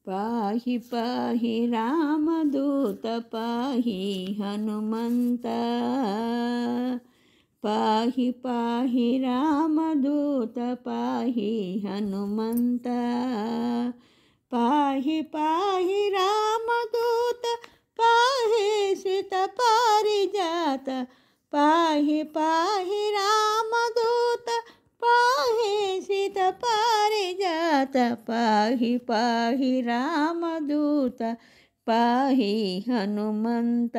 पाहि पाहि रामदूत पाहि हनुमन्त पाहि पाहि रामदूत पाहि हनुमन्त पाहि पाहि रामदूत पाहि सीतपारिजात पाहि पाहि रामदूत पाहि सीतपारिजात पाहि पाहि रामदूत पाहि हनुमन्त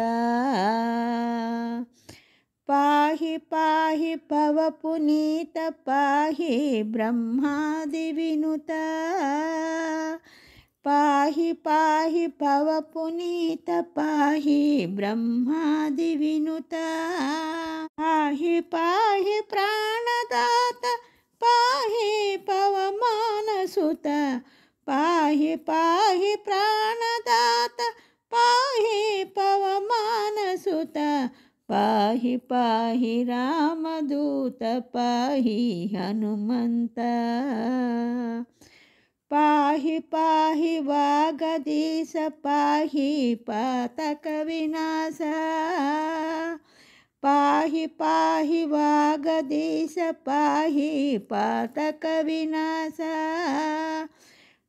पाहि पाहि पवपुनीत पाहि ब्रह्मादिविनुत पाहि पाहि पवपुनीत पाहि ब्रह्मादिविनुत पाहि पाहि प्राणदात पाहि पवमानसुत पाहि पाहि प्राणदात पाहि पवमानसुत पाहि पाहि रामदूत पाहि हनुमन्त पाहि पाहि वागदीश पाहि पातकविनाश पाहि पाहि वागदीश पाहि पातकविनाश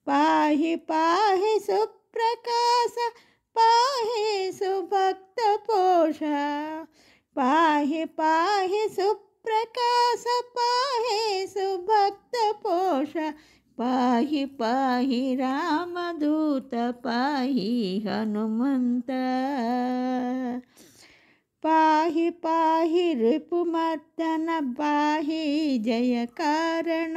पाहि पाहि सुप्रकाश पाहि सुभक्तपोष पाहि पाहि सुप्रकाश पाहि सुभक्तपोष पाहि पाहि रामदूत पाहि हनुमन्त पाहि पाहि रिपुमर्दन पाहि जयकारण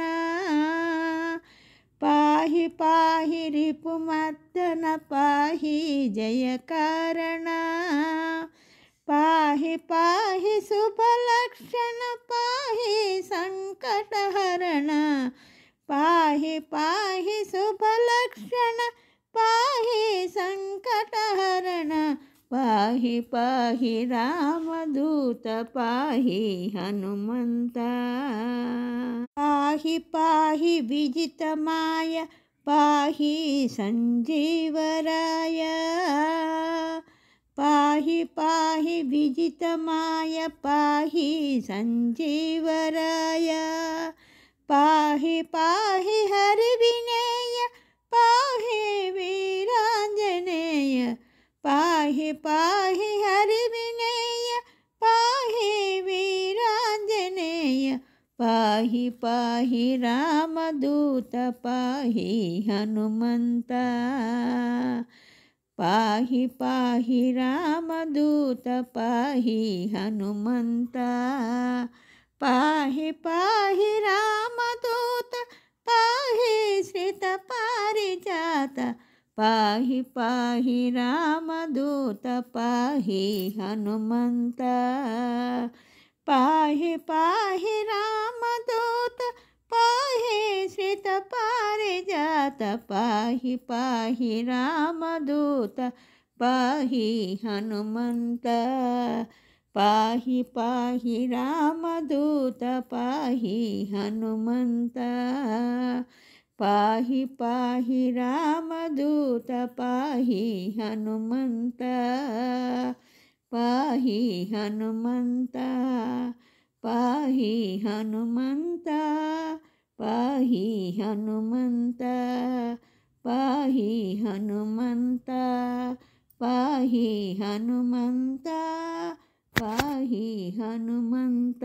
पाहि पाहि रिपुमर्दन पाहि जयकारण पाहि पाहि शुभलक्षण पाहि संकटहरण पाहि पाहि शुभलक्षण पाहि संकटहरण पाहि पाहि रामदूत पाहि हनुमन्त पाहि पाहि विजितमाय पाहि संजीवराय पाहि पाहि विजितमाय पाहि संजीवराय पाहि पाहि हरिविनेय पाहि वीराञ्जनेय पाहि पाहि हरिविनेय पाहि वीराञ्जनेय पाहि पाहि रामदूत पाहि हनुमन्त पाहि पाहि रामदूत पाहि हनुमन्त पाहि पाहि रामदूत पाहि श्रितपारिजात पाहि पाहि रामदूत पाहि हनुमन्त पाहि पाहि रामदूत पाहि श्रितपारिजात पाहि पाहि रामदूत पाहि हनुमन्त पाहि पाहि रामदूत पाहि हनुमन्त पाहि पाहि रामदूत पाहि हनुमन्त पाहि हनुमन्त पाहि हनुमन्त पाहि हनुमन्त पाहि हनुमन्त पाहि हनुमन्त पाहि हनुमन्त।